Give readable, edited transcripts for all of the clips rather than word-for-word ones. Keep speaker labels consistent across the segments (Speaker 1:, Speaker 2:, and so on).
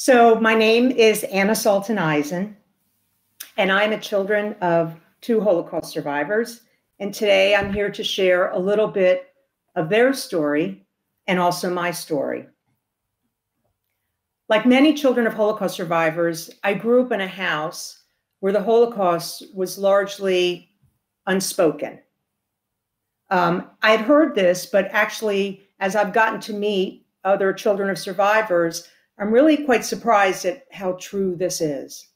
Speaker 1: So my name is Anna Salton Eisen, and I'm a children of two Holocaust survivors. And today I'm here to share a little bit of their story and also my story. Like many children of Holocaust survivors, I grew up in a house where the Holocaust was largely unspoken. I had heard this, but actually, as I've gotten to meet other children of survivors, I'm really quite surprised at how true this is.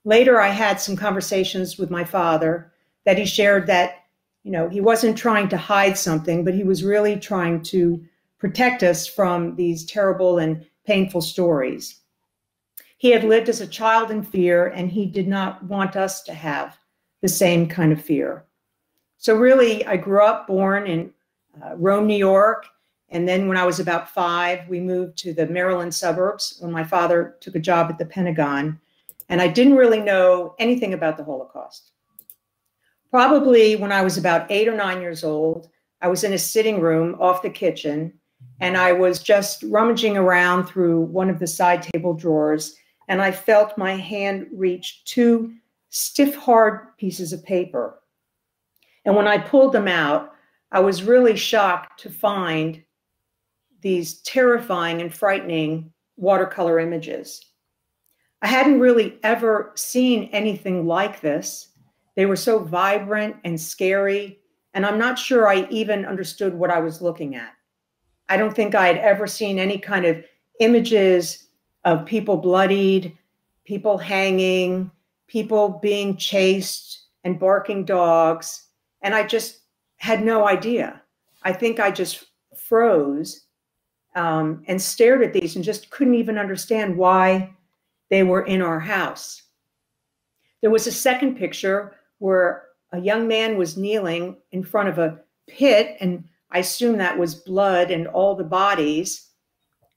Speaker 1: Later, I had some conversations with my father that he shared that, he wasn't trying to hide something, but he was really trying to protect us from these terrible and painful stories. He had lived as a child in fear, and he did not want us to have the same kind of fear. So really, I grew up born in Rome, New York. And then when I was about 5, we moved to the Maryland suburbs when my father took a job at the Pentagon. And I didn't really know anything about the Holocaust. Probably when I was about 8 or 9 years old, I was in a sitting room off the kitchen, and I was just rummaging around through one of the side table drawers, and I felt my hand reach 2 stiff, hard pieces of paper. And when I pulled them out, I was really shocked to find these terrifying and frightening watercolor images. I hadn't really ever seen anything like this. They were so vibrant and scary, and I'm not sure I even understood what I was looking at. I don't think I had ever seen any kind of images of people bloodied, people hanging, people being chased and barking dogs, and I just had no idea. I think I just froze and stared at these and just couldn't even understand why they were in our house. There was a second picture where a young man was kneeling in front of a pit, and I assume that was blood and all the bodies.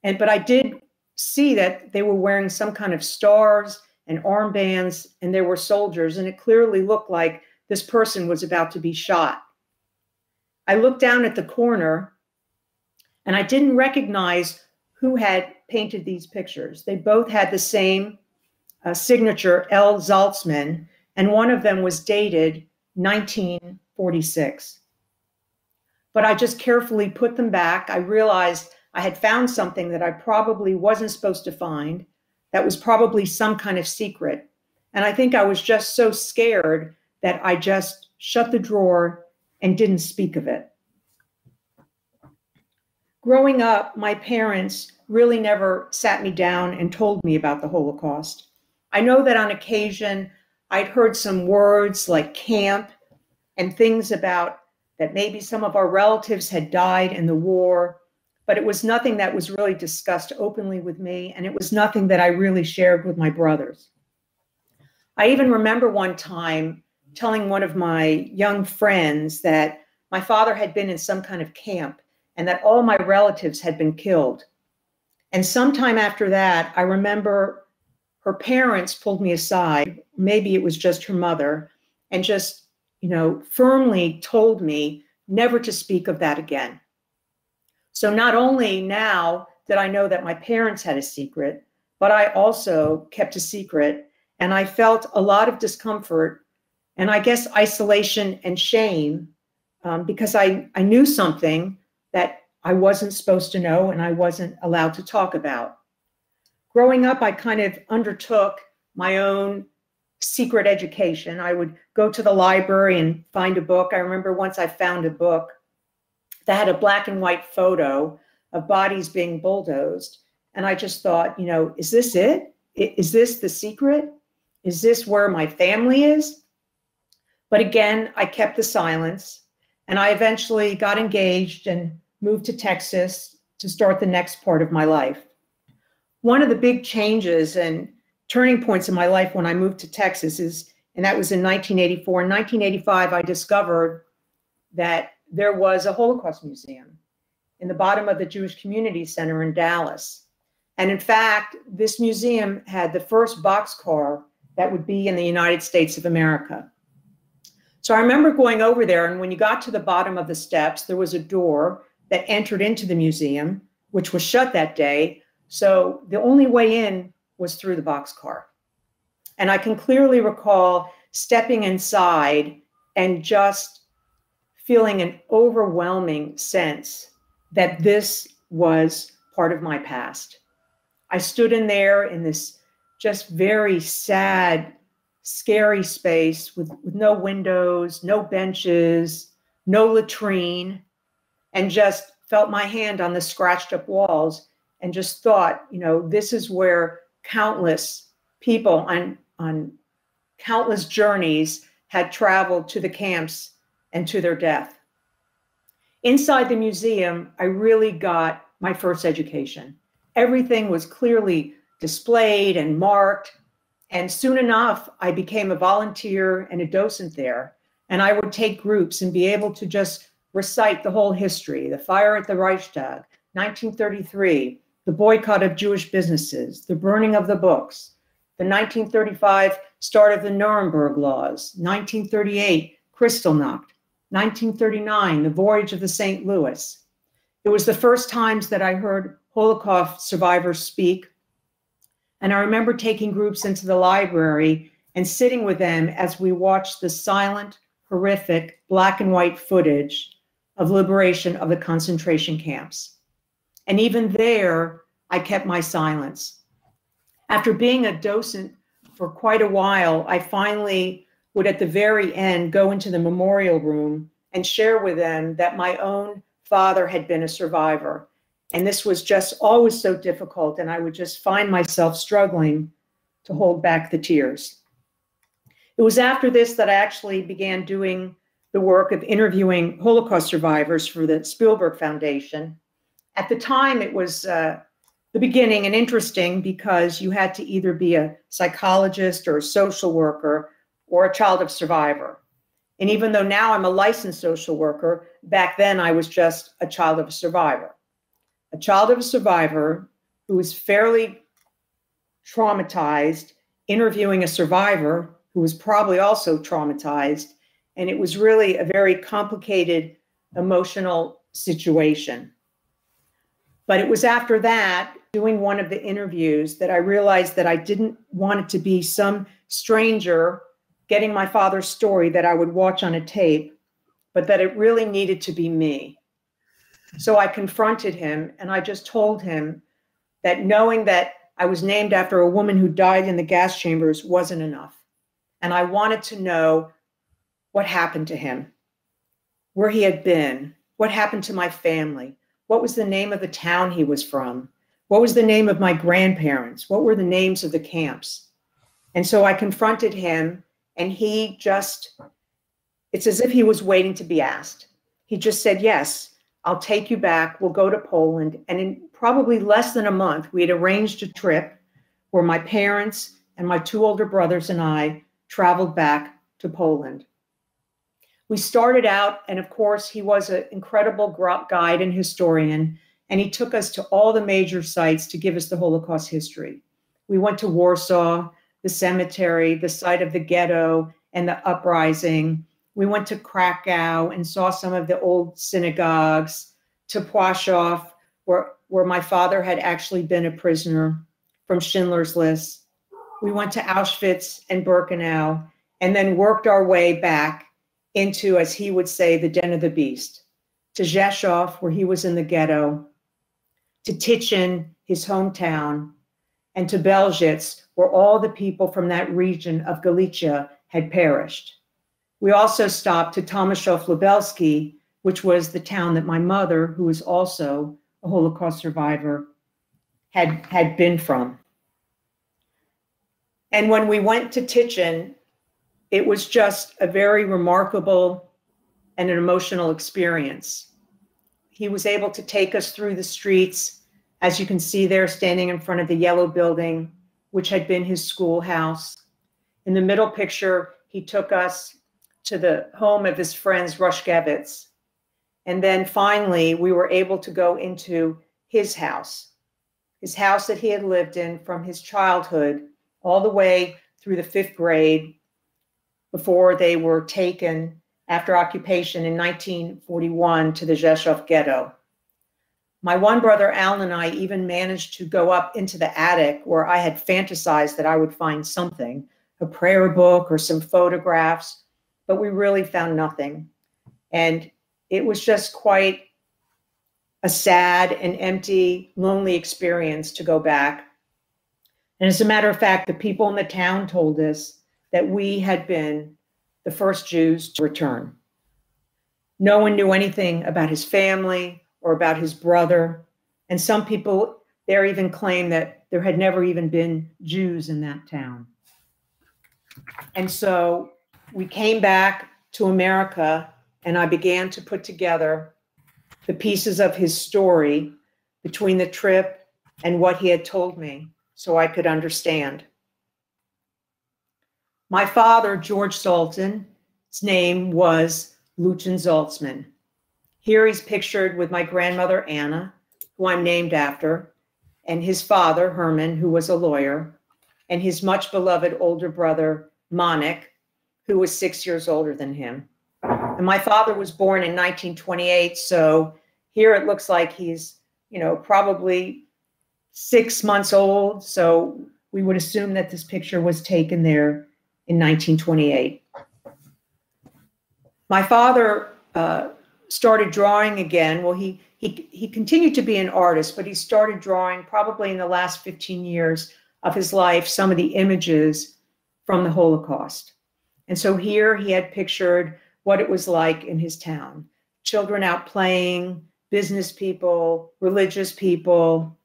Speaker 1: But I did see that they were wearing some kind of stars and armbands, and there were soldiers, and it clearly looked like this person was about to be shot. I looked down at the corner, and I didn't recognize who had painted these pictures. They both had the same signature, L. Zaltzman, and one of them was dated 1946. But I just carefully put them back. I realized I had found something that I probably wasn't supposed to find, that was probably some kind of secret. And I think I was just so scared that I just shut the drawer and didn't speak of it. Growing up, my parents really never sat me down and told me about the Holocaust. I know that on occasion, I'd heard some words like camp and things about that maybe some of our relatives had died in the war, but it was nothing that was really discussed openly with me, and it was nothing that I really shared with my brothers. I even remember one time telling one of my young friends that my father had been in some kind of camp and that all my relatives had been killed. And sometime after that, I remember her parents pulled me aside, maybe it was just her mother, and just, firmly told me never to speak of that again. So not only now did I know that my parents had a secret, but I also kept a secret, and I felt a lot of discomfort and I guess isolation and shame because I knew something that I wasn't supposed to know and I wasn't allowed to talk about. Growing up, I kind of undertook my own secret education. I would go to the library and find a book. I remember once I found a book that had a black and white photo of bodies being bulldozed. And I just thought, is this it? Is this the secret? Is this where my family is? But again, I kept the silence, and I eventually got engaged and moved to Texas to start the next part of my life. One of the big changes and turning points in my life when I moved to Texas and that was in 1984. In 1985, I discovered that there was a Holocaust museum in the bottom of the Jewish Community Center in Dallas. And in fact, this museum had the first boxcar that would be in the United States of America. So I remember going over there, and when you got to the bottom of the steps, there was a door that entered into the museum, which was shut that day. So the only way in was through the boxcar. And I can clearly recall stepping inside and just feeling an overwhelming sense that this was part of my past. I stood in there in this just very sad, scary space with no windows, no benches, no latrine, and just felt my hand on the scratched up walls and just thought, this is where countless people on countless journeys had traveled to the camps and to their death. Inside the museum, I really got my first education. Everything was clearly displayed and marked. And soon enough, I became a volunteer and a docent there. And I would take groups and be able to just recite the whole history: the fire at the Reichstag, 1933, the boycott of Jewish businesses, the burning of the books, the 1935 start of the Nuremberg laws, 1938, Kristallnacht, 1939, the voyage of the St. Louis. It was the first times that I heard Holocaust survivors speak. And I remember taking groups into the library and sitting with them as we watched the silent, horrific black and white footage of liberation of the concentration camps. And even there, I kept my silence. After being a docent for quite a while, I finally would at the very end go into the memorial room and share with them that my own father had been a survivor. And this was just always so difficult. And I would just find myself struggling to hold back the tears. It was after this that I actually began doing the work of interviewing Holocaust survivors for the Spielberg Foundation. At the time, it was the beginning and interesting because you had to either be a psychologist or a social worker or a child of survivor. And even though now I'm a licensed social worker, back then I was just a child of a survivor. A child of a survivor who was fairly traumatized, interviewing a survivor who was probably also traumatized. And it was really a very complicated emotional situation. But it was after that, doing one of the interviews, that I realized that I didn't want it to be some stranger getting my father's story that I would watch on a tape, but that it really needed to be me. So I confronted him and I just told him that knowing that I was named after a woman who died in the gas chambers wasn't enough. And I wanted to know what happened to him, where he had been, what happened to my family, what was the name of the town he was from, what was the name of my grandparents, what were the names of the camps. And so I confronted him and he just, it's as if he was waiting to be asked. He just said, yes, I'll take you back. We'll go to Poland. And in probably less than a month, we had arranged a trip where my parents and my two older brothers and I traveled back to Poland. We started out, and of course, he was an incredible guide and historian, and he took us to all the major sites to give us the Holocaust history. We went to Warsaw, the cemetery, the site of the ghetto and the uprising. We went to Krakow and saw some of the old synagogues, to Płaszów, where my father had actually been a prisoner from Schindler's List. We went to Auschwitz and Birkenau, and then worked our way back into, as he would say, the den of the beast, to Rzeszów, where he was in the ghetto, to Tichin, his hometown, and to Belzhic, where all the people from that region of Galicia had perished. We also stopped to Tomaszów Lubelski, which was the town that my mother, who was also a Holocaust survivor, had been from. And when we went to Tichin, it was just a very remarkable and an emotional experience. He was able to take us through the streets, as you can see there, standing in front of the yellow building, which had been his schoolhouse. In the middle picture, he took us to the home of his friends, Rushkevitz. And then finally, we were able to go into his house that he had lived in from his childhood all the way through the 5th grade before they were taken after occupation in 1941 to the Rzeszów ghetto. My one brother, Alan, and I even managed to go up into the attic where I had fantasized that I would find something, a prayer book or some photographs, but we really found nothing. And it was just quite a sad and empty, lonely experience to go back. And as a matter of fact, the people in the town told us that we had been the first Jews to return. No one knew anything about his family or about his brother. And some people there even claim that there had never even been Jews in that town. And so we came back to America, and I began to put together the pieces of his story between the trip and what he had told me so I could understand. My father, George Zaltzman, his name was Lucian Zaltzman. Here he's pictured with my grandmother, Anna, who I'm named after, and his father, Herman, who was a lawyer, and his much beloved older brother, Monik, who was 6 years older than him. And my father was born in 1928, so here it looks like he's, probably 6 months old. So we would assume that this picture was taken there in 1928. My father started drawing again. Well, he continued to be an artist, but he started drawing probably in the last 15 years of his life, some of the images from the Holocaust. And so here he had pictured what it was like in his town. Children out playing, business people, religious people.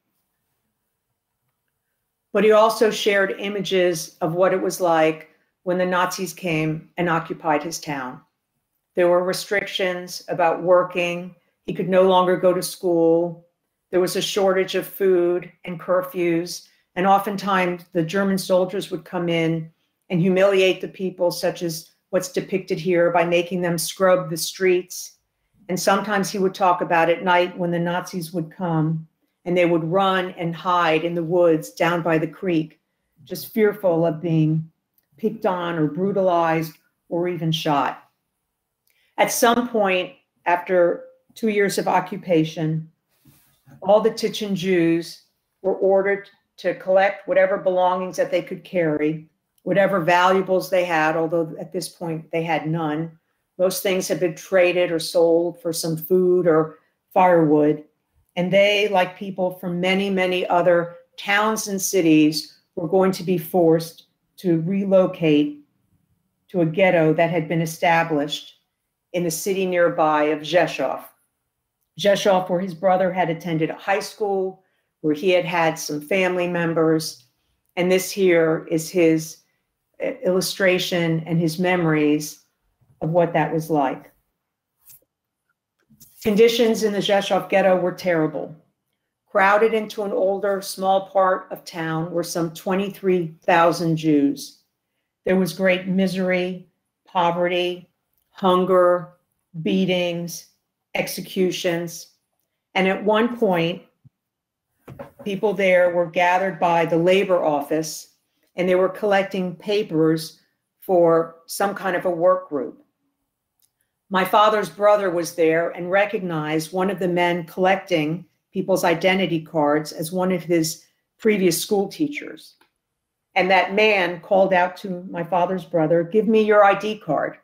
Speaker 1: But he also shared images of what it was like when the Nazis came and occupied his town. There were restrictions about working. He could no longer go to school. There was a shortage of food and curfews. And oftentimes the German soldiers would come in and humiliate the people, such as what's depicted here, by making them scrub the streets. And sometimes he would talk about at night when the Nazis would come and they would run and hide in the woods down by the creek, just fearful of being picked on or brutalized or even shot. At some point, after 2 years of occupation, all the Tichin Jews were ordered to collect whatever belongings that they could carry, whatever valuables they had, although at this point they had none. Most things had been traded or sold for some food or firewood. And they, like people from many, many other towns and cities, were going to be forced to relocate to a ghetto that had been established in the city nearby of Rzeszów. Rzeszów, where his brother had attended a high school, where he had had some family members. And this here is his illustration and his memories of what that was like. Conditions in the Rzeszów ghetto were terrible. Crowded into an older, small part of town were some 23,000 Jews. There was great misery, poverty, hunger, beatings, executions. And at one point, people there were gathered by the labor office and they were collecting papers for some kind of a work group. My father's brother was there and recognized one of the men collecting people's identity cards as one of his previous school teachers. And that man called out to my father's brother, "Give me your ID card."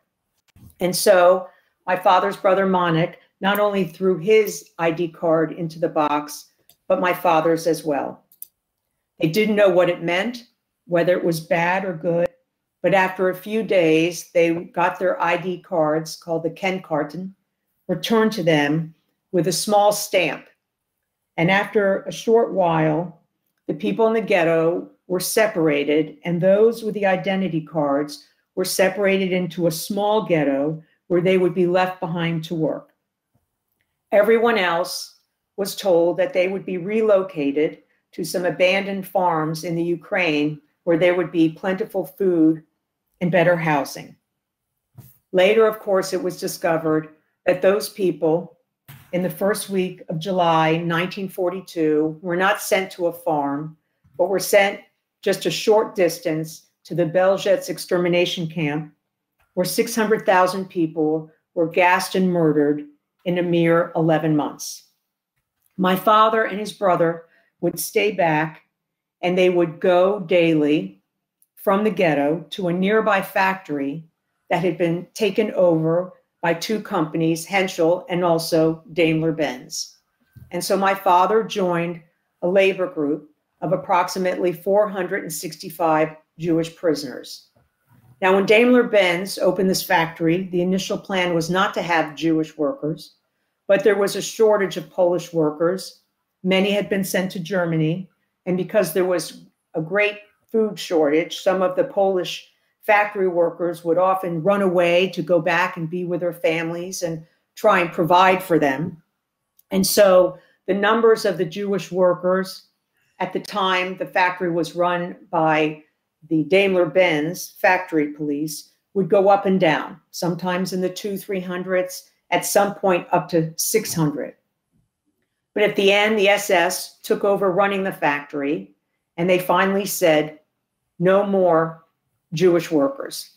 Speaker 1: And so my father's brother, Monik, not only threw his ID card into the box, but my father's as well. They didn't know what it meant, whether it was bad or good. But after a few days, they got their ID cards, called the Kennkarten, returned to them with a small stamp. And after a short while, the people in the ghetto were separated, and those with the identity cards were separated into a small ghetto where they would be left behind to work. Everyone else was told that they would be relocated to some abandoned farms in the Ukraine where there would be plentiful food and better housing. Later, of course, it was discovered that those people in the first week of July 1942 were not sent to a farm, but were sent just a short distance to the Belzec extermination camp, where 600,000 people were gassed and murdered in a mere 11 months. My father and his brother would stay back, and they would go daily from the ghetto to a nearby factory that had been taken over by two companies, Henschel and also Daimler-Benz. And so my father joined a labor group of approximately 465 Jewish prisoners. Now, when Daimler-Benz opened this factory, the initial plan was not to have Jewish workers, but there was a shortage of Polish workers. Many had been sent to Germany, and because there was a great food shortage, some of the Polish factory workers would often run away to go back and be with their families and try and provide for them. And so the numbers of the Jewish workers at the time the factory was run by the Daimler-Benz factory police would go up and down, sometimes in the 200-300s, at some point up to 600. But at the end, the SS took over running the factory, and they finally said, no more Jewish workers.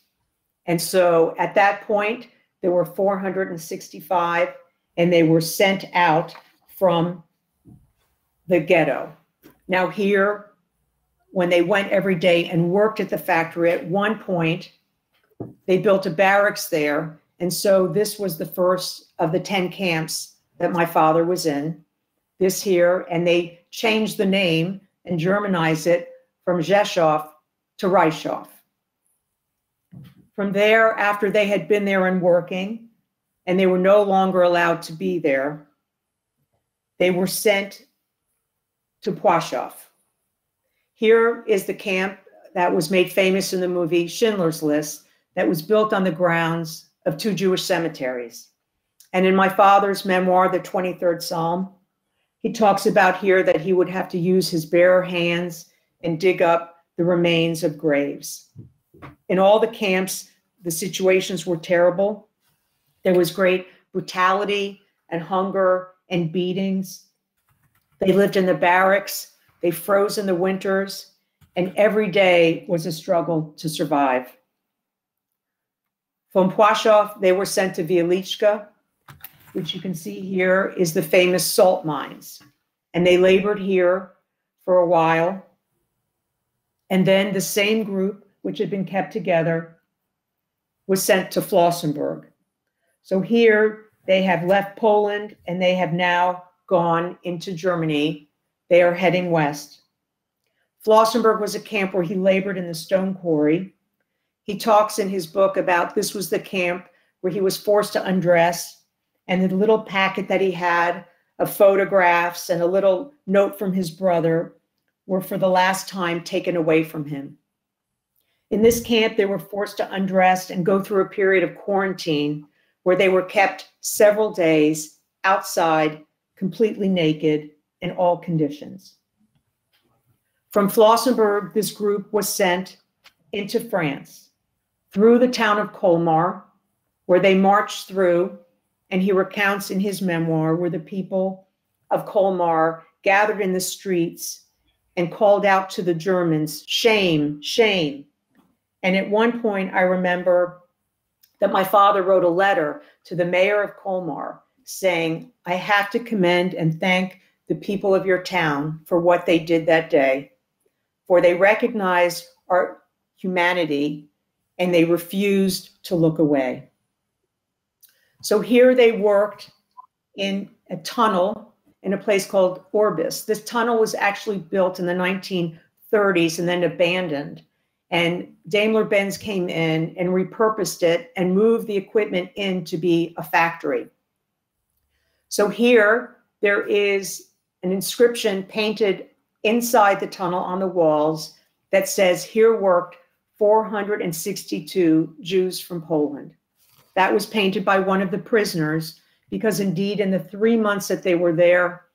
Speaker 1: And so at that point, there were 465, and they were sent out from the ghetto. Now here, when they went every day and worked at the factory, at one point, they built a barracks there. And so this was the first of the 10 camps that my father was in, this here, and they changed the name and Germanized it from Rzeszów to Reichow. From there, after they had been there and working, and they were no longer allowed to be there, they were sent to Płaszów. Here is the camp that was made famous in the movie Schindler's List, that was built on the grounds of two Jewish cemeteries. And in my father's memoir, The 23rd Psalm, he talks about here that he would have to use his bare hands and dig up the remains of graves. In all the camps, the situations were terrible. There was great brutality and hunger and beatings. They lived in the barracks, they froze in the winters, and every day was a struggle to survive. From Płaszów, they were sent to Wieliczka, which you can see here is the famous salt mines. And they labored here for a while. And then the same group, which had been kept together, was sent to Flossenburg. So here they have left Poland and they have now gone into Germany. They are heading west. Flossenburg was a camp where he labored in the stone quarry. He talks in his book about this was the camp where he was forced to undress, and the little packet that he had of photographs and a little note from his brother were for the last time taken away from him. In this camp, they were forced to undress and go through a period of quarantine where they were kept several days outside, completely naked in all conditions. From Flossenburg, this group was sent into France through the town of Colmar, where they marched through, and he recounts in his memoir where the people of Colmar gathered in the streets and called out to the Germans, shame, shame. And at one point, I remember that my father wrote a letter to the mayor of Colmar saying, I have to commend and thank the people of your town for what they did that day, for they recognized our humanity and they refused to look away. So here they worked in a tunnel in a place called Orbis. This tunnel was actually built in the 1930s and then abandoned. And Daimler-Benz came in and repurposed it and moved the equipment in to be a factory. So here there is an inscription painted inside the tunnel on the walls that says, here worked 462 Jews from Poland. That was painted by one of the prisoners because indeed in the 3 months that they were there,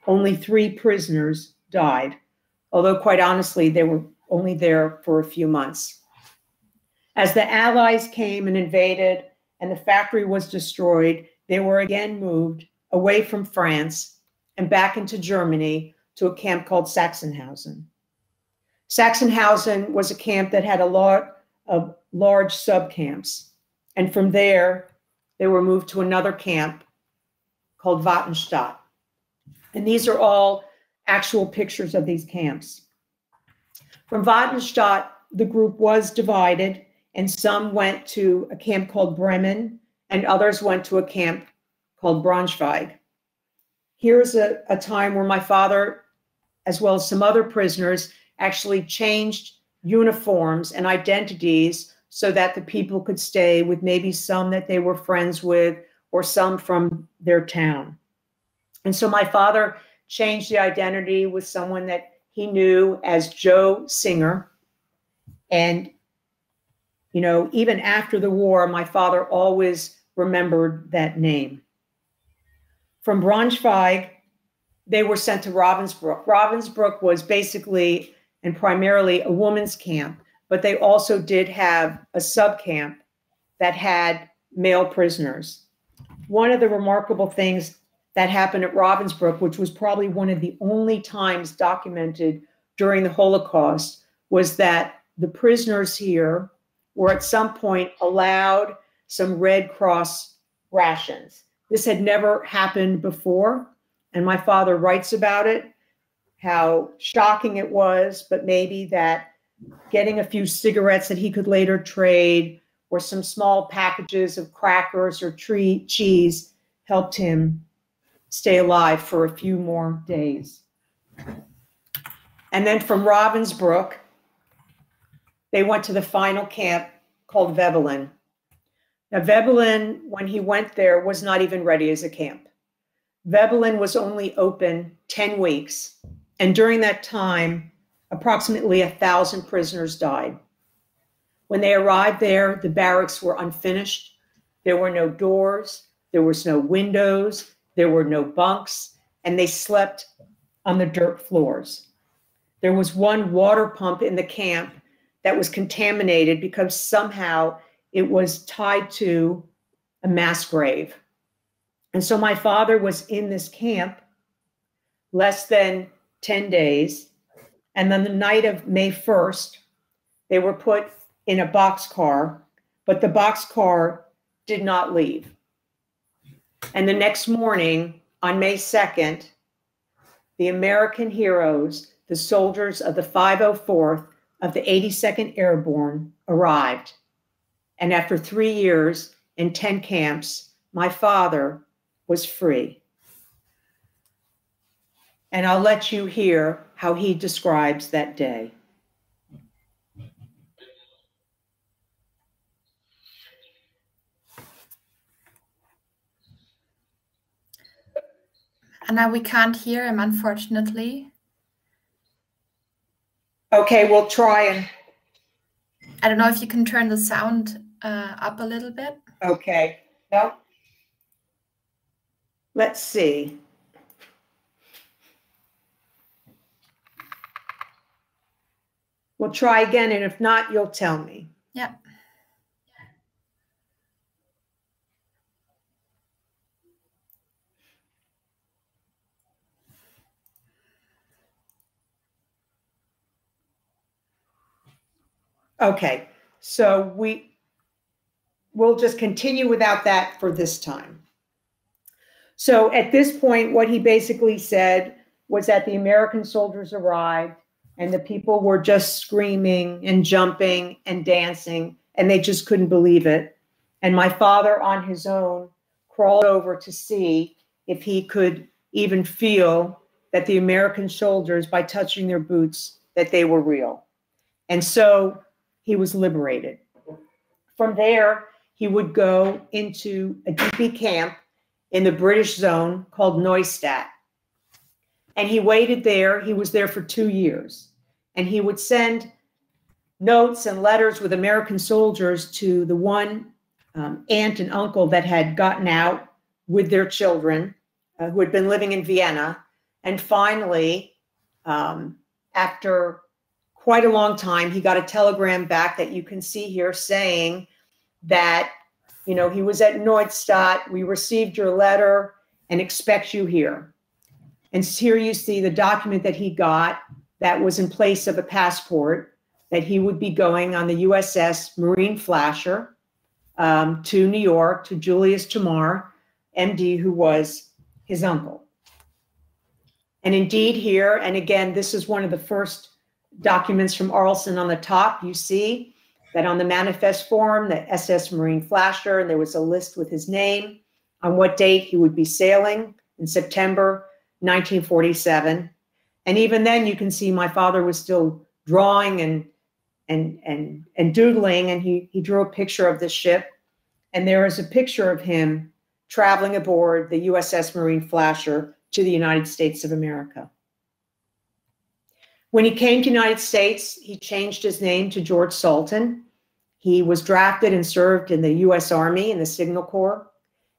Speaker 1: only 3 prisoners died. Although quite honestly, they were only there for a few months. As the Allies came and invaded and the factory was destroyed, they were again moved away from France and back into Germany to a camp called Sachsenhausen. Sachsenhausen was a camp that had a lot of large subcamps. And from there, they were moved to another camp called Wattenstadt. And these are all actual pictures of these camps. From Wattenstadt, the group was divided, and some went to a camp called Bremen, and others went to a camp called Braunschweig. Here's a time where my father, as well as some other prisoners, actually changed uniforms and identities so that the people could stay with maybe some that they were friends with or some from their town. And so my father changed the identity with someone that he knew as Joe Singer. And, you know, even after the war, my father always remembered that name. From Braunschweig, they were sent to Ravensbrück. Ravensbrück was basically and primarily a woman's camp, but they also did have a subcamp that had male prisoners. One of the remarkable things that happened at Ravensbrück, which was probably one of the only times documented during the Holocaust, was that the prisoners here were at some point allowed some Red Cross rations. This had never happened before, and my father writes about it, how shocking it was, but maybe that getting a few cigarettes that he could later trade or some small packages of crackers or cheese helped him stay alive for a few more days. And then from Ravensbrück, they went to the final camp called Webelen. Now, Webelen, when he went there, was not even ready as a camp. Webelen was only open 10 weeks. And during that time, approximately 1,000 prisoners died. When they arrived there, the barracks were unfinished. There were no doors. There was no windows. There were no bunks. And they slept on the dirt floors. There was one water pump in the camp that was contaminated because somehow it was tied to a mass grave. And so my father was in this camp less than 10 days. And then the night of May 1st, they were put in a boxcar, but the boxcar did not leave. And the next morning, on May 2nd, the American heroes, the soldiers of the 504th of the 82nd Airborne, arrived. And after 3 years in 10 camps, my father was free. And I'll let you hear how he describes that day.
Speaker 2: Anna, we can't hear him, unfortunately.
Speaker 1: Okay, we'll try and...
Speaker 2: I don't know if you can turn the sound up a little bit.
Speaker 1: Okay, no. Let's see. We'll try again, and if not, you'll tell me.
Speaker 2: Yeah.
Speaker 1: Okay, so we'll just continue without that for this time. So at this point, what he basically said was that the American soldiers arrived and the people were just screaming and jumping and dancing, and they just couldn't believe it. And my father, on his own, crawled over to see if he could even feel that the American soldiers, by touching their boots, that they were real. And so he was liberated. From there, he would go into a DP camp in the British zone called Neustadt. And he waited there. He was there for 2 years. And he would send notes and letters with American soldiers to the one aunt and uncle that had gotten out with their children, who had been living in Vienna. And finally, after quite a long time, he got a telegram back that you can see here saying that, you know, he was at Neustadt, we received your letter and expect you here. And here you see the document that he got that was in place of a passport, that he would be going on the USS Marine Flasher to New York to Julius Tamar, MD, who was his uncle. And indeed here, and again, this is one of the first documents from Arlson on the top. You see that on the manifest form, the SS Marine Flasher, and there was a list with his name on what date he would be sailing in September 1947. And even then you can see my father was still drawing and doodling, and he drew a picture of the ship. And there is a picture of him traveling aboard the USS Marine Flasher to the United States of America. When he came to the United States, he changed his name to George Sultan. He was drafted and served in the US Army in the Signal Corps.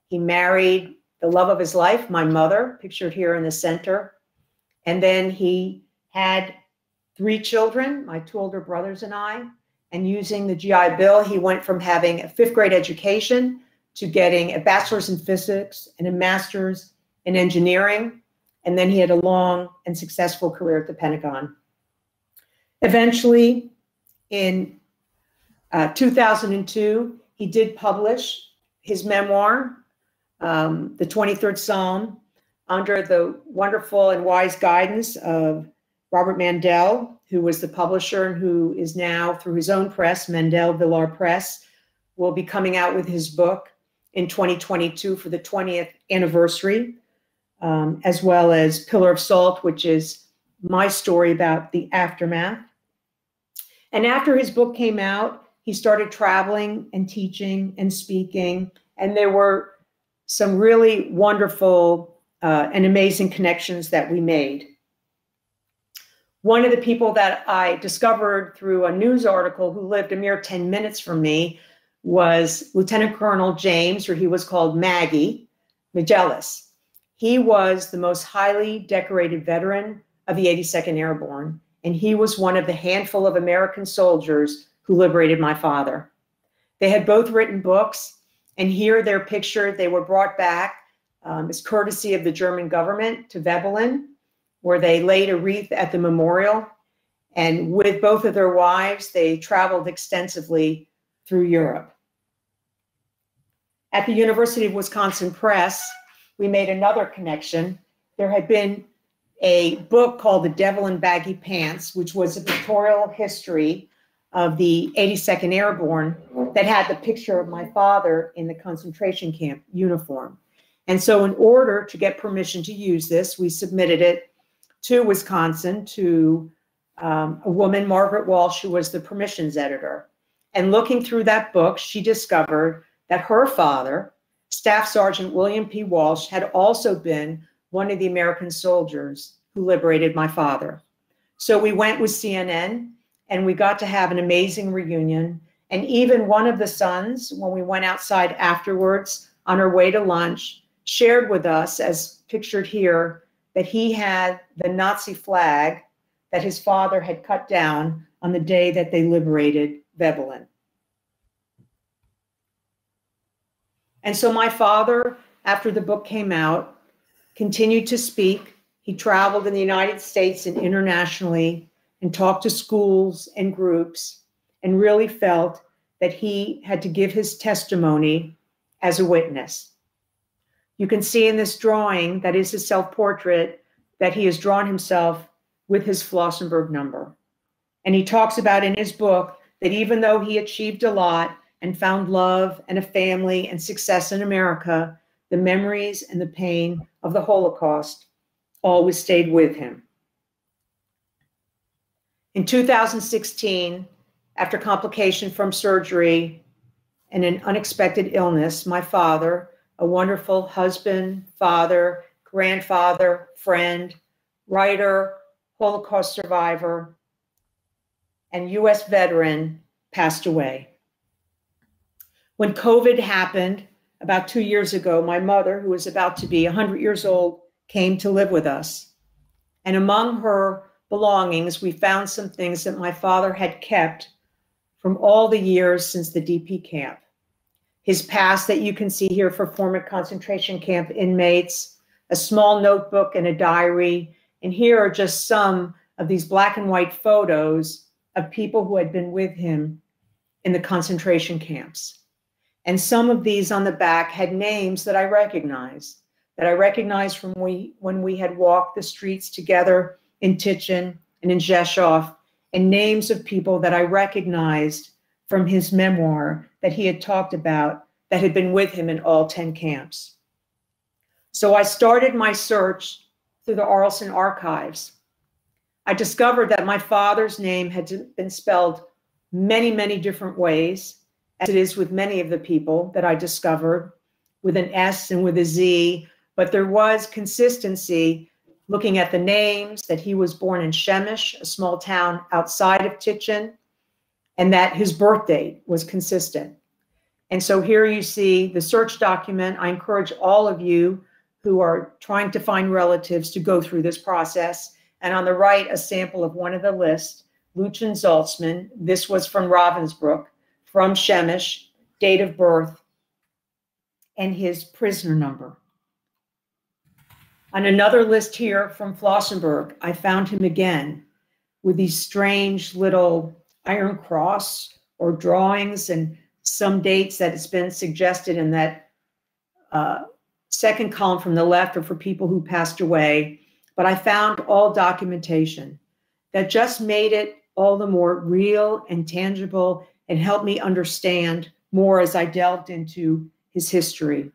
Speaker 1: He married the love of his life, my mother, pictured here in the center. And then he had 3 children, my 2 older brothers and I. And using the GI Bill, he went from having a 5th grade education to getting a bachelor's in physics and a master's in engineering. And then he had a long and successful career at the Pentagon. Eventually, in 2002, he did publish his memoir, The 23rd Psalm, under the wonderful and wise guidance of Robert Mandel, who was the publisher and who is now, through his own press, Mandel Villar Press, will be coming out with his book in 2022 for the 20th anniversary, as well as Pillar of Salt, which is my story about the aftermath. And after his book came out, he started traveling and teaching and speaking, and there were some really wonderful and amazing connections that we made. One of the people that I discovered through a news article who lived a mere 10 minutes from me was Lieutenant Colonel James, or he was called Maggie Magellis. He was the most highly decorated veteran of the 82nd Airborne, and he was one of the handful of American soldiers who liberated my father. They had both written books, and here they're pictured. They were brought back as courtesy of the German government to Veblen, where they laid a wreath at the memorial. And with both of their wives, they traveled extensively through Europe. At the University of Wisconsin Press, we made another connection. There had been a book called The Devil in Baggy Pants, which was a pictorial history of the 82nd Airborne that had the picture of my father in the concentration camp uniform. And so in order to get permission to use this, we submitted it to Wisconsin, to a woman, Margaret Walsh, who was the permissions editor. And looking through that book, she discovered that her father, Staff Sergeant William P. Walsh, had also been one of the American soldiers who liberated my father. So we went with CNN, and we got to have an amazing reunion. And even one of the sons, when we went outside afterwards on our way to lunch, shared with us, as pictured here, that he had the Nazi flag that his father had cut down on the day that they liberated Veblen. And so my father, after the book came out, continued to speak. He traveled in the United States and internationally and talked to schools and groups, and really felt that he had to give his testimony as a witness. You can see in this drawing, that is his self-portrait, that he has drawn himself with his Flossenburg number. And he talks about in his book that even though he achieved a lot and found love and a family and success in America, the memories and the pain of the Holocaust always stayed with him. In 2016, after complication from surgery and an unexpected illness, my father, a wonderful husband, father, grandfather, friend, writer, Holocaust survivor, and US veteran, passed away. When COVID happened about 2 years ago, my mother, who was about to be 100 years old, came to live with us. And among her belongings, we found some things that my father had kept from all the years since the DP camp. His past that you can see here for former concentration camp inmates, a small notebook and a diary. And here are just some of these black and white photos of people who had been with him in the concentration camps. And some of these on the back had names that I recognized. that I recognized from when we had walked the streets together in Tichin and in Rzeszów, and names of people that I recognized from his memoir that he had talked about that had been with him in all 10 camps. So I started my search through the Arlson archives. I discovered that my father's name had been spelled many, many different ways, as it is with many of the people that I discovered, with an S and with a Z, but there was consistency looking at the names, that he was born in Przemyśl, a small town outside of Tichin, and that his birth date was consistent. And so here you see the search document. I encourage all of you who are trying to find relatives to go through this process. And on the right, a sample of one of the lists, Lucien Zaltzman. This was from Ravensbrück, from Przemyśl, date of birth, and his prisoner number. On another list here from Flossenburg, I found him again with these strange little iron cross or drawings and some dates that it's been suggested in that second column from the left are for people who passed away. But I found all documentation that just made it all the more real and tangible and helped me understand more as I delved into his history.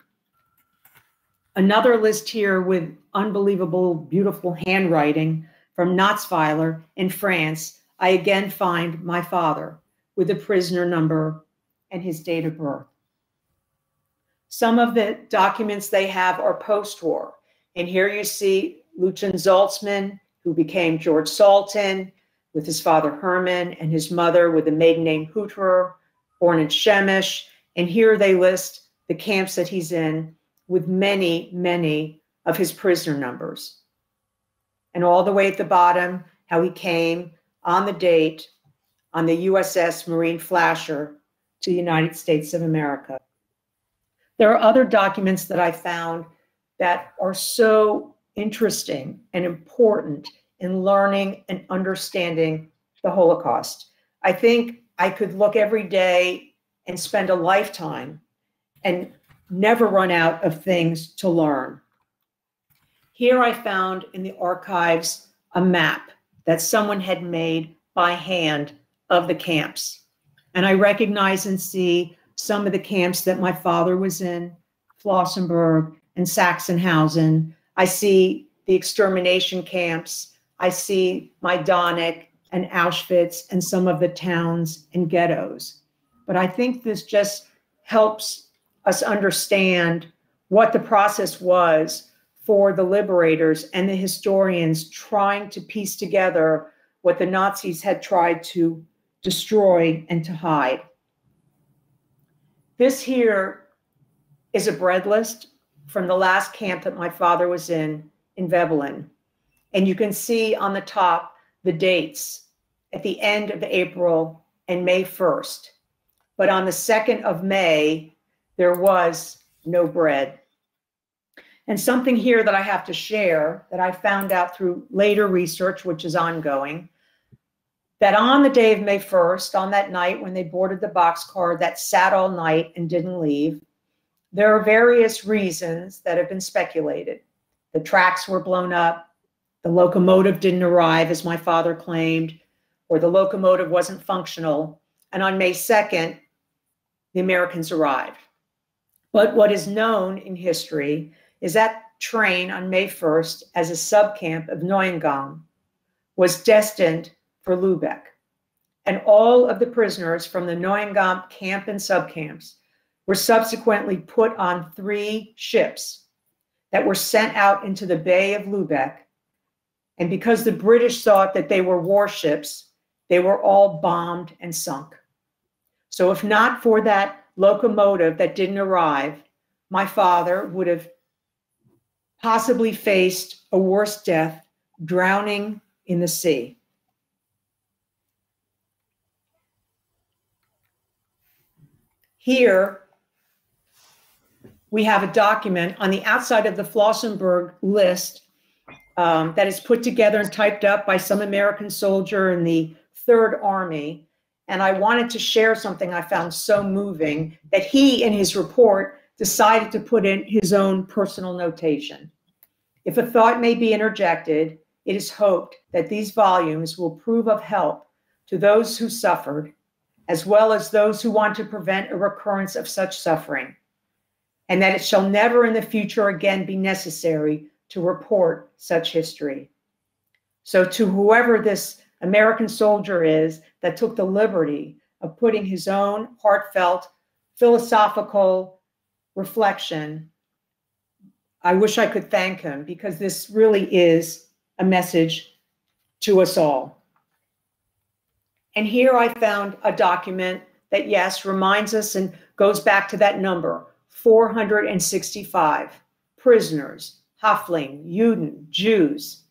Speaker 1: Another list here with unbelievable, beautiful handwriting from Notzweiler in France. I again find my father with the prisoner number and his date of birth. Some of the documents they have are post-war. And here you see Lucien Zaltzman, who became George Salton, with his father Herman and his mother with the maiden name Hutterer, born in Przemyśl. And here they list the camps that he's in with many, many of his prisoner numbers. And all the way at the bottom, how he came on the date on the USS Marine Flasher to the United States of America. There are other documents that I found that are so interesting and important in learning and understanding the Holocaust. I think I could look every day and spend a lifetime and never run out of things to learn. Here I found in the archives a map that someone had made by hand of the camps. And I recognize and see some of the camps that my father was in, Flossenburg and Sachsenhausen. I see the extermination camps. I see Majdanek and Auschwitz and some of the towns and ghettos. But I think this just helps us understand what the process was for the liberators and the historians trying to piece together what the Nazis had tried to destroy and to hide. This here is a bread list from the last camp that my father was in Webelin. And you can see on the top the dates at the end of April and May 1st. But on the 2nd of May, there was no bread. And something here that I have to share that I found out through later research, which is ongoing, that on the day of May 1st, on that night when they boarded the boxcar that sat all night and didn't leave, there are various reasons that have been speculated. The tracks were blown up, the locomotive didn't arrive, as my father claimed, or the locomotive wasn't functional. And on May 2nd, the Americans arrived. But what is known in history is that train on May 1st, as a subcamp of Neuengamme, was destined for Lubeck. And all of the prisoners from the Neuengamme camp and subcamps were subsequently put on 3 ships that were sent out into the Bay of Lubeck. And because the British thought that they were warships, they were all bombed and sunk. So if not for that locomotive that didn't arrive, my father would have possibly faced a worse death, drowning in the sea. Here, we have a document on the outside of the Flossenburg list that is put together and typed up by some American soldier in the Third Army. And I wanted to share something I found so moving that he, in his report, decided to put in his own personal notation. If a thought may be interjected, it is hoped that these volumes will prove of help to those who suffered, as well as those who want to prevent a recurrence of such suffering, and that it shall never in the future again be necessary to report such history. So to whoever this American soldier is that took the liberty of putting his own heartfelt, philosophical reflection, I wish I could thank him, because this really is a message to us all. And here I found a document that, yes, reminds us and goes back to that number, 465 prisoners, Häftling, Juden, Jews,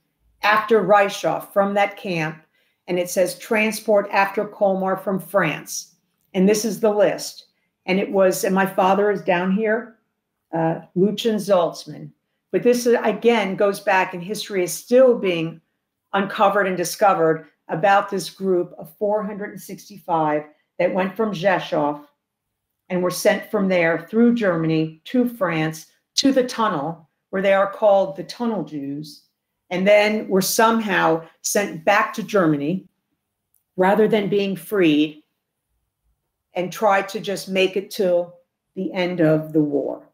Speaker 1: after Reichshof from that camp. And it says transport after Colmar from France. And this is the list. And it was, and my father is down here, Lucien Zaltzman. But this, again, goes back, and history is still being uncovered and discovered about this group of 465 that went from Rzeszów and were sent from there through Germany to France to the tunnel, where they are called the Tunnel Jews, and then were somehow sent back to Germany rather than being freed, and tried to just make it till the end of the war.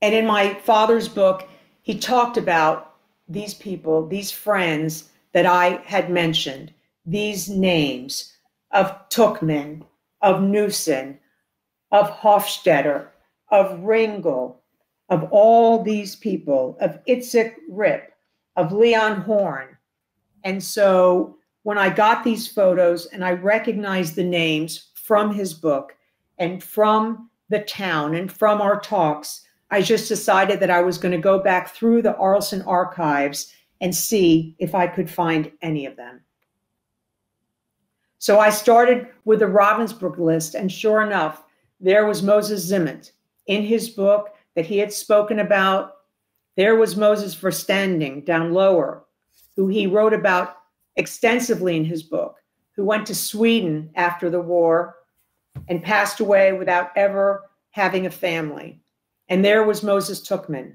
Speaker 1: And in my father's book, he talked about these people, these friends that I had mentioned, these names of Tuchman, of Nussen, of Hofstetter, of Ringel, of all these people, of Itzik Rip, of Leon Horn. And so when I got these photos and I recognized the names from his book and from the town and from our talks, I just decided that I was going to go back through the Arlson archives and see if I could find any of them. So I started with the Ravensbrück list, and sure enough, there was Moses Zimmert in his book that he had spoken about. There was Moses Verstanding down lower, who he wrote about extensively in his book, who went to Sweden after the war and passed away without ever having a family. And there was Moses Tuchman.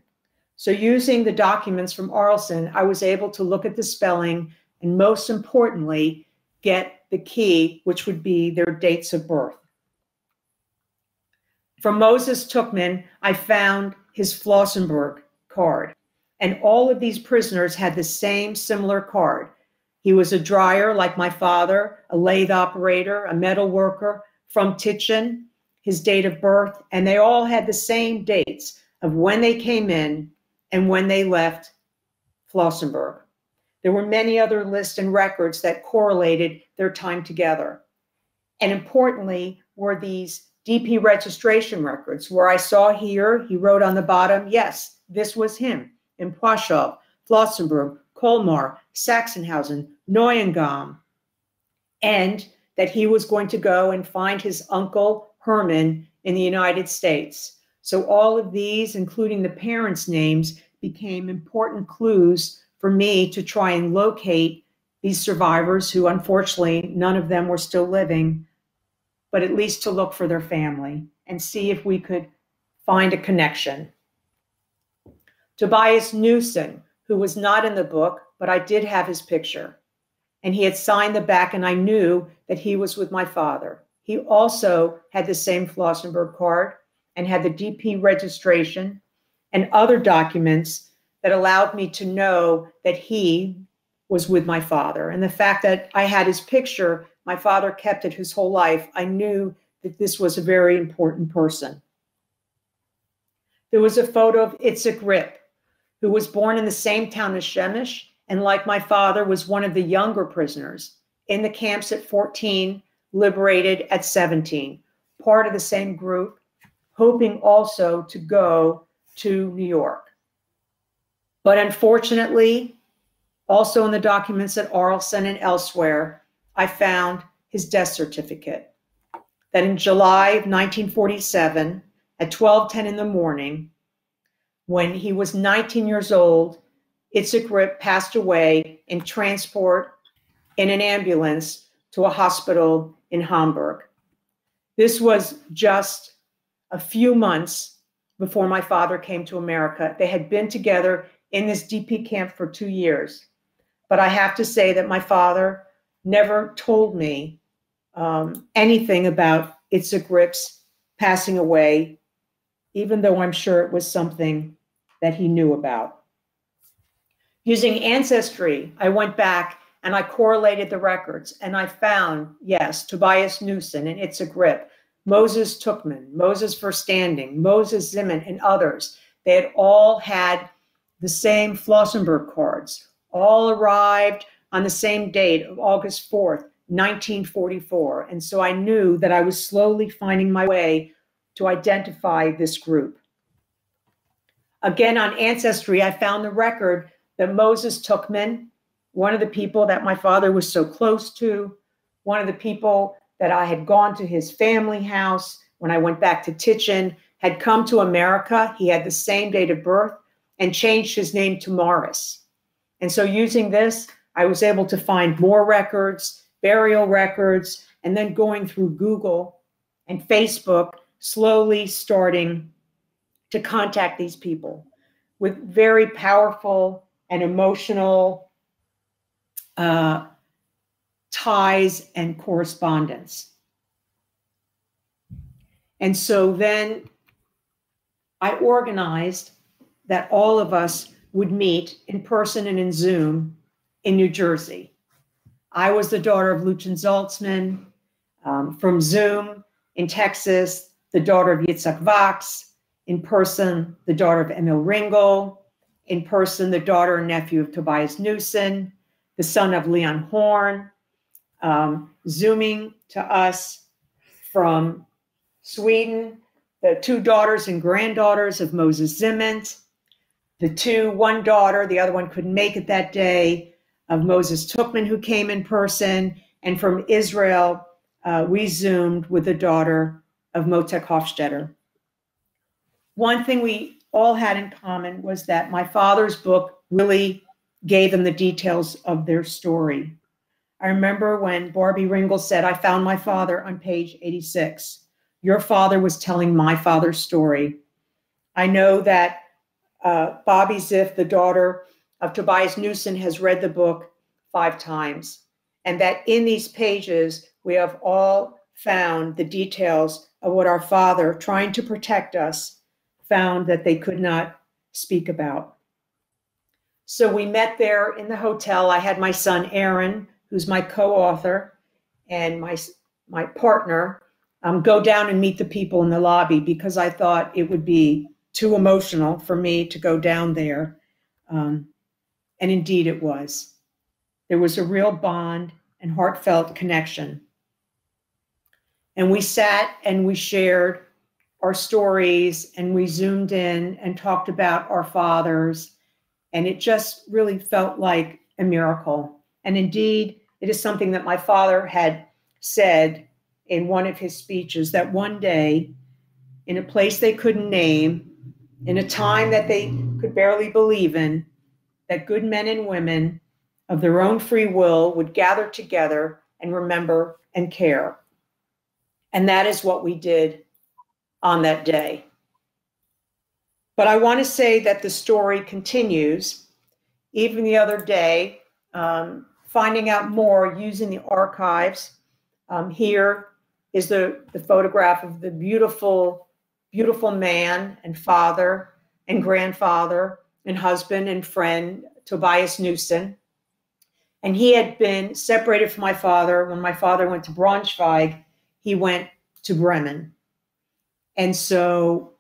Speaker 1: So using the documents from Arlson, I was able to look at the spelling and, most importantly, get the key, which would be their dates of birth. From Moses Tuchman, I found his Flossenburg card. And all of these prisoners had the same similar card. He was a dryer like my father, a lathe operator, a metal worker from Titchen, his date of birth, and they all had the same dates of when they came in and when they left Flossenburg. There were many other lists and records that correlated their time together. And importantly were these DP registration records, where I saw here, he wrote on the bottom, yes, this was him in Plaszow, Flossenburg, Colmar, Sachsenhausen, Neuengamme, and that he was going to go and find his uncle Herman in the United States. So all of these, including the parents' names, became important clues for me to try and locate these survivors who, unfortunately, none of them were still living, but at least to look for their family and see if we could find a connection. Tobias Nussen, who was not in the book, but I did have his picture, and he had signed the back, and I knew that he was with my father. He also had the same Flossenburg card and had the DP registration and other documents that allowed me to know that he was with my father. And the fact that I had his picture, my father kept it his whole life, I knew that this was a very important person. There was a photo of Itzik Rip, who was born in the same town as Przemyśl, and like my father was one of the younger prisoners in the camps at 14, liberated at 17, part of the same group, hoping also to go to New York. But unfortunately, also in the documents at Arlson and elsewhere, I found his death certificate, that in July of 1947, at 12:10 in the morning, when he was 19 years old, Itzik Rip passed away in transport in an ambulance to a hospital in Hamburg. This was just a few months before my father came to America. They had been together in this DP camp for 2 years. But I have to say that my father never told me anything about Itzhak Rips passing away, even though I'm sure it was something that he knew about. Using Ancestry, I went back and I correlated the records, and I found, yes, Tobias Newson and Itzhak Rip, Moses Tuchman, Moses Verstanding, Moses Zimin, and others. They had all had the same Flossenburg cards, all arrived on the same date of August 4th, 1944. And so I knew that I was slowly finding my way to identify this group. Again, on Ancestry, I found the record that Moses Tuchman, one of the people that my father was so close to, one of the people that I had gone to his family house when I went back to Tichin, had come to America. He had the same date of birth and changed his name to Morris. And so using this, I was able to find more records, burial records, and then going through Google and Facebook, slowly starting to contact these people with very powerful and emotional ties and correspondence. And so then I organized that all of us would meet in person and in Zoom in New Jersey. I was the daughter of Lucien Zaltzman. From Zoom in Texas, the daughter of Yitzhak Vox. In person, the daughter of Emil Ringel. In person, the daughter and nephew of Tobias Newson, the son of Leon Horn. Zooming to us from Sweden, the 2 daughters and granddaughters of Moses Zimin, one daughter, the other one couldn't make it that day, of Moses Tuchman, who came in person. And from Israel, we Zoomed with the daughter of Motek Hofstetter. One thing we all had in common was that my father's book really gave them the details of their story. I remember when Barbie Ringel said, "I found my father on page 86. Your father was telling my father's story." I know that Bobby Ziff, the daughter of Tobias Newson, has read the book 5 times, and that in these pages, we have all found the details of what our father, trying to protect us, found that they could not speak about. So we met there in the hotel. I had my son, Aaron, who's my co-author, and my partner, go down and meet the people in the lobby, because I thought it would be too emotional for me to go down there. And indeed it was. There was a real bond and heartfelt connection. And we sat and we shared our stories, and we Zoomed in and talked about our fathers. And it just really felt like a miracle. And indeed, it is something that my father had said in one of his speeches, that one day, in a place they couldn't name, in a time that they could barely believe in, that good men and women of their own free will would gather together and remember and care. And that is what we did on that day. But I want to say that the story continues. Even the other day, finding out more using the archives. Here is the photograph of the beautiful, beautiful man and father and grandfather and husband and friend, Tobias Newson. And he had been separated from my father. When my father went to Braunschweig, he went to Bremen. And so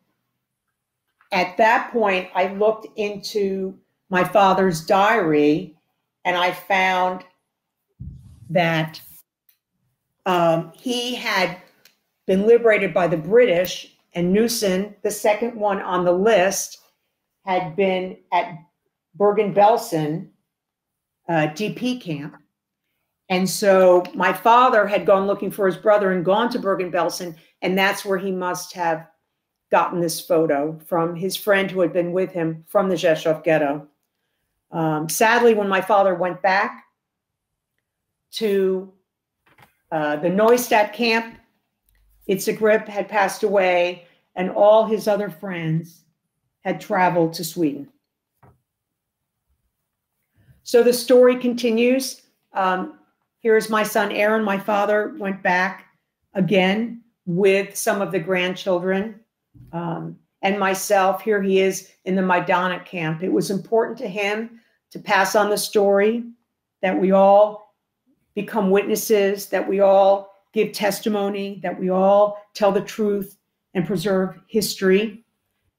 Speaker 1: at that point, I looked into my father's diary, and I found that he had been liberated by the British, and Newson, the second one on the list, had been at Bergen-Belsen DP camp. And so my father had gone looking for his brother and gone to Bergen-Belsen, and that's where he must have gotten this photo from his friend who had been with him from the Rzeszów ghetto. Sadly, when my father went back to the Neustadt camp, Itzhak Rip had passed away, and all his other friends had traveled to Sweden. So the story continues. Here's my son, Aaron. My father went back again with some of the grandchildren and myself. Here he is in the Majdanek camp. It was important to him to pass on the story, that we all become witnesses, that we all give testimony, that we all tell the truth and preserve history.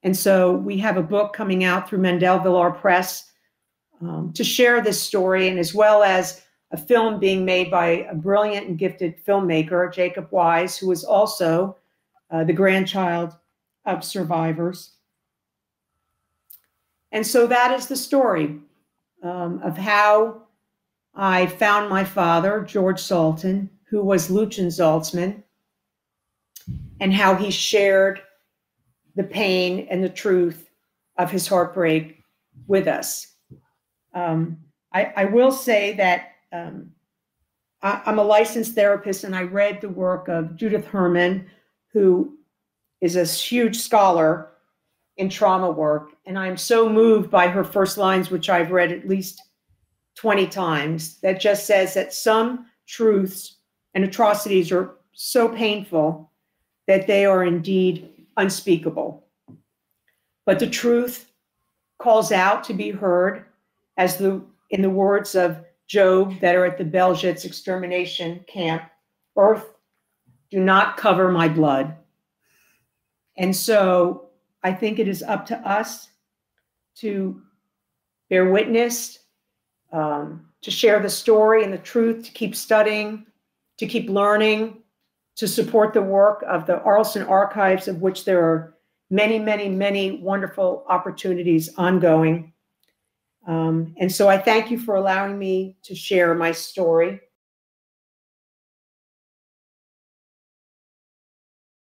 Speaker 1: And so we have a book coming out through Mendel Villar Press to share this story, and as well as a film being made by a brilliant and gifted filmmaker, Jacob Wise, who was also the grandchild of survivors. And so that is the story of how I found my father, George Salton, who was Lucien Zaltzman, and how he shared the pain and the truth of his heartbreak with us. I will say that I'm a licensed therapist, and I read the work of Judith Herman, who is a huge scholar in trauma work. And I'm so moved by her first lines, which I've read at least 20 times, that just says that some truths and atrocities are so painful that they are indeed unspeakable. But the truth calls out to be heard, as in the words of Job that are at the Belzhitz extermination camp, "Earth, do not cover my blood." And so I think it is up to us to bear witness, to share the story and the truth, to keep studying, to keep learning, to support the work of the Arlson Archives, of which there are many, many, many wonderful opportunities ongoing. And so I thank you for allowing me to share my story.